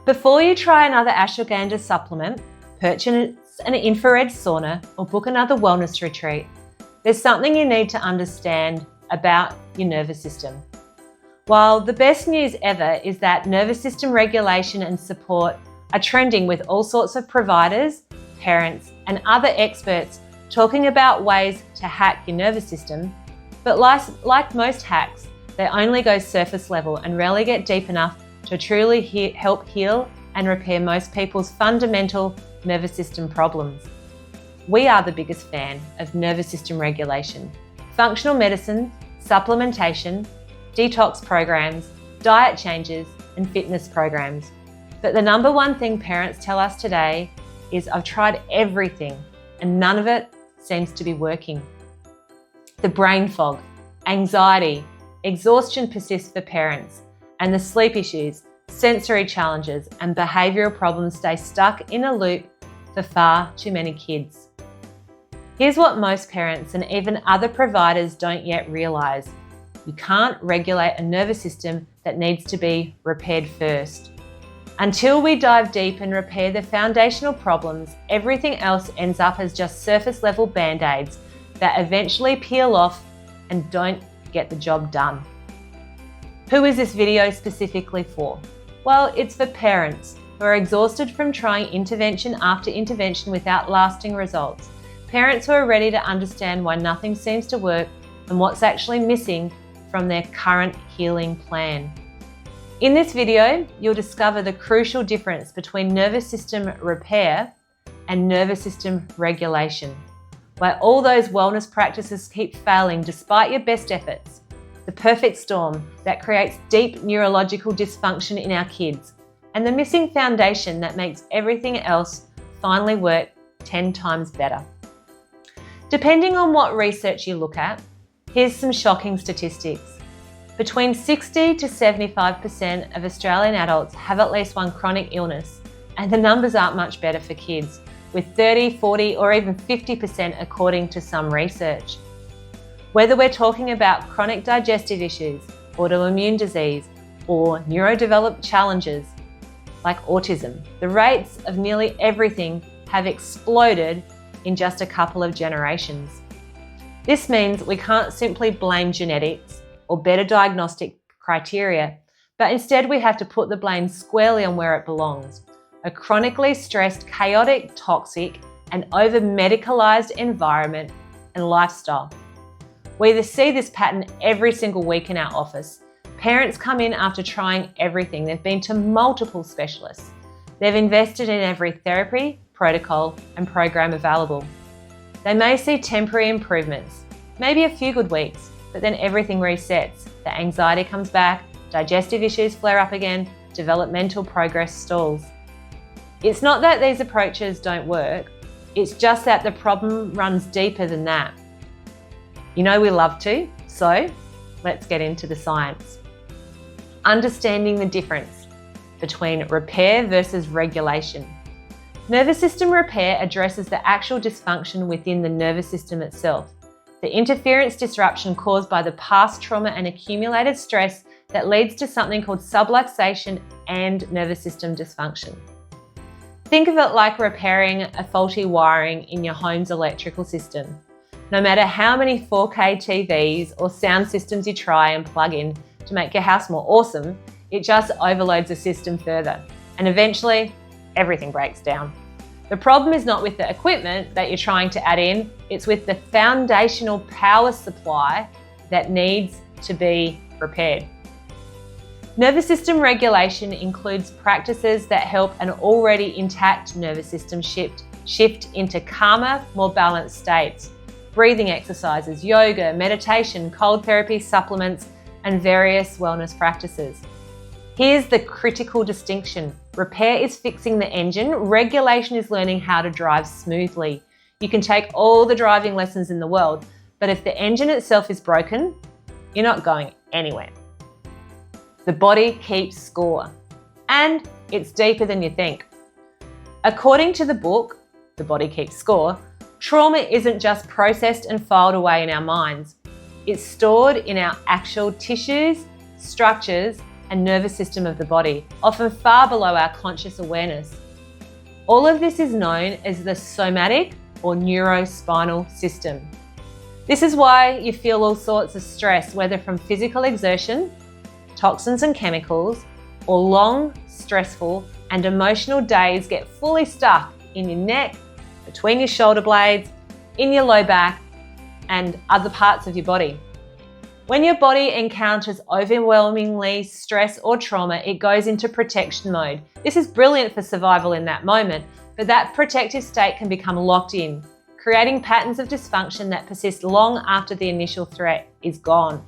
Before you try another ashwagandha supplement, purchase an infrared sauna, or book another wellness retreat, there's something you need to understand about your nervous system. While the best news ever is that nervous system regulation and support are trending, with all sorts of providers, parents, and other experts talking about ways to hack your nervous system, but like most hacks, they only go surface level and rarely get deep enough to truly help heal and repair most people's fundamental nervous system problems. We are the biggest fan of nervous system regulation, functional medicine, supplementation, detox programs, diet changes, and fitness programs. But the number one thing parents tell us today is, I've tried everything and none of it seems to be working. The brain fog, anxiety, exhaustion persists for parents, and the sleep issues, sensory challenges, and behavioural problems stay stuck in a loop for far too many kids. Here's what most parents and even other providers don't yet realise. You can't regulate a nervous system that needs to be repaired first. Until we dive deep and repair the foundational problems, everything else ends up as just surface level band-aids that eventually peel off and don't get the job done. Who is this video specifically for? Well, it's for parents who are exhausted from trying intervention after intervention without lasting results. Parents who are ready to understand why nothing seems to work and what's actually missing from their current healing plan. In this video, you'll discover the crucial difference between nervous system repair and nervous system regulation, where all those wellness practices keep failing despite your best efforts. The perfect storm that creates deep neurological dysfunction in our kids, and the missing foundation that makes everything else finally work 10 times better. Depending on what research you look at, here's some shocking statistics. Between 60 to 75% of Australian adults have at least one chronic illness, and the numbers aren't much better for kids, with 30, 40, or even 50% according to some research. Whether we're talking about chronic digestive issues, autoimmune disease, or neurodevelopment challenges like autism, the rates of nearly everything have exploded in just a couple of generations. This means we can't simply blame genetics or better diagnostic criteria, but instead we have to put the blame squarely on where it belongs: a chronically stressed, chaotic, toxic, and over-medicalised environment and lifestyle. We either see this pattern every single week in our office. Parents come in after trying everything. They've been to multiple specialists. They've invested in every therapy, protocol, and program available. They may see temporary improvements, maybe a few good weeks, but then everything resets. The anxiety comes back, digestive issues flare up again, developmental progress stalls. It's not that these approaches don't work, it's just that the problem runs deeper than that. You know we love to, so let's get into the science. Understanding the difference between repair versus regulation. Nervous system repair addresses the actual dysfunction within the nervous system itself, the interference disruption caused by the past trauma and accumulated stress that leads to something called subluxation and nervous system dysfunction. Think of it like repairing a faulty wiring in your home's electrical system. No matter how many 4K TVs or sound systems you try and plug in to make your house more awesome, it just overloads the system further, and eventually everything breaks down. The problem is not with the equipment that you're trying to add in, it's with the foundational power supply that needs to be repaired. Nervous system regulation includes practices that help an already intact nervous system shift into calmer, more balanced states. Breathing exercises, yoga, meditation, cold therapy, supplements, and various wellness practices. Here's the critical distinction. Repair is fixing the engine, regulation is learning how to drive smoothly. You can take all the driving lessons in the world, but if the engine itself is broken, you're not going anywhere. The body keeps score, and it's deeper than you think. According to the book, The Body Keeps Score, trauma isn't just processed and filed away in our minds. It's stored in our actual tissues, structures, and nervous system of the body, often far below our conscious awareness. All of this is known as the somatic or neurospinal system. This is why you feel all sorts of stress, whether from physical exertion, toxins and chemicals, or long, stressful and emotional days get fully stuck in your neck, between your shoulder blades, in your low back, and other parts of your body. When your body encounters overwhelmingly stress or trauma, it goes into protection mode. This is brilliant for survival in that moment, but that protective state can become locked in, creating patterns of dysfunction that persist long after the initial threat is gone.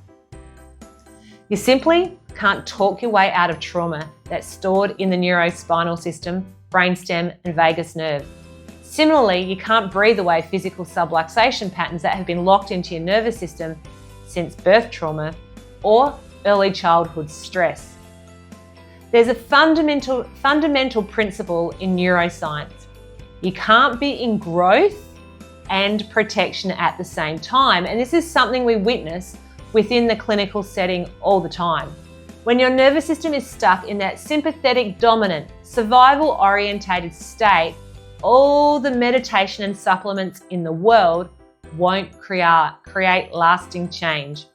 You simply can't talk your way out of trauma that's stored in the neurospinal system, brainstem, and vagus nerve. Similarly, you can't breathe away physical subluxation patterns that have been locked into your nervous system since birth trauma or early childhood stress. There's a fundamental principle in neuroscience. You can't be in growth and protection at the same time, and this is something we witness within the clinical setting all the time. When your nervous system is stuck in that sympathetic dominant, survival-orientated state, all the meditation and supplements in the world won't create lasting change.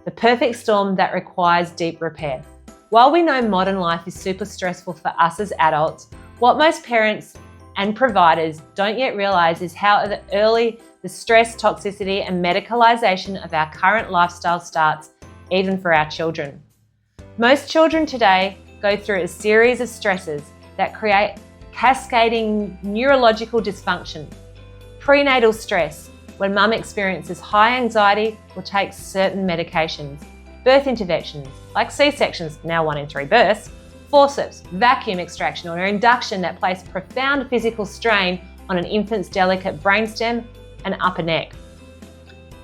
The perfect storm that requires deep repair. While we know modern life is super stressful for us as adults, what most parents and providers don't yet realize is how early the stress, toxicity, and medicalization of our current lifestyle starts, even for our children. Most children today go through a series of stresses that create cascading neurological dysfunction. Prenatal stress, when mum experiences high anxiety or takes certain medications. Birth interventions, like C-sections, now 1 in 3 births, forceps, vacuum extraction, or induction that place profound physical strain on an infant's delicate brainstem and upper neck.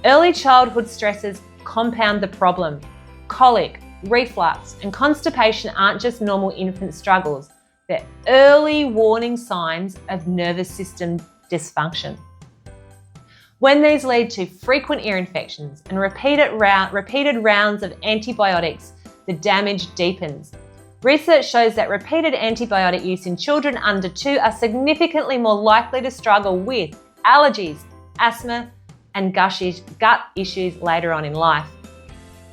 Early childhood stresses compound the problem. Colic, reflux, and constipation aren't just normal infant struggles. They're early warning signs of nervous system dysfunction. When these lead to frequent ear infections and repeated rounds of antibiotics, the damage deepens. Research shows that repeated antibiotic use in children under 2 are significantly more likely to struggle with allergies, asthma, and gut issues later on in life.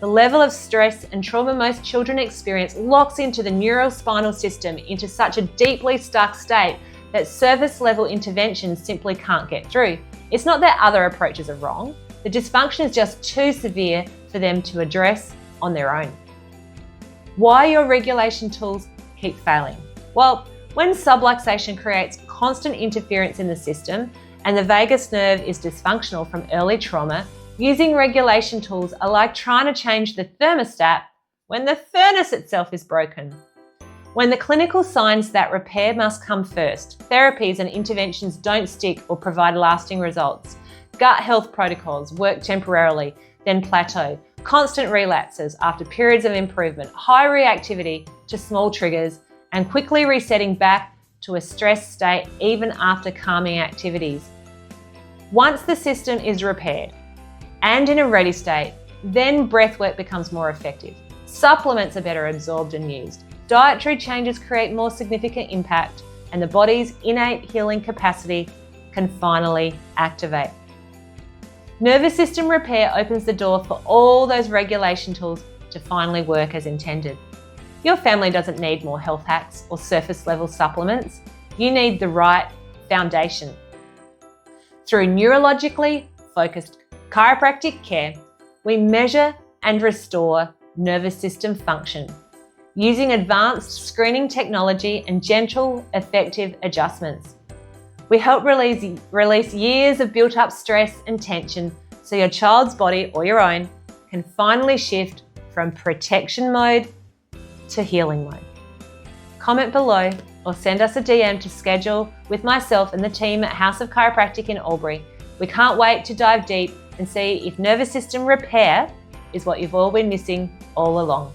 The level of stress and trauma most children experience locks into the neurospinal system into such a deeply stuck state that surface level interventions simply can't get through. It's not that other approaches are wrong. The dysfunction is just too severe for them to address on their own. Why your regulation tools keep failing? Well, when subluxation creates constant interference in the system and the vagus nerve is dysfunctional from early trauma, using regulation tools are like trying to change the thermostat when the furnace itself is broken. When the clinical signs that repair must come first, therapies and interventions don't stick or provide lasting results. Gut health protocols work temporarily, then plateau. Constant relapses after periods of improvement, high reactivity to small triggers, and quickly resetting back to a stressed state even after calming activities. Once the system is repaired and in a ready state, then breathwork becomes more effective. Supplements are better absorbed and used. Dietary changes create more significant impact, and the body's innate healing capacity can finally activate. Nervous system repair opens the door for all those regulation tools to finally work as intended. Your family doesn't need more health hacks or surface level supplements. You need the right foundation. Through neurologically focused chiropractic care, we measure and restore nervous system function using advanced screening technology and gentle, effective adjustments. We help release years of built-up stress and tension so your child's body or your own can finally shift from protection mode to healing mode. Comment below or send us a DM to schedule with myself and the team at House of Chiropractic in Albury. We can't wait to dive deep and see if nervous system repair is what you've all been missing all along.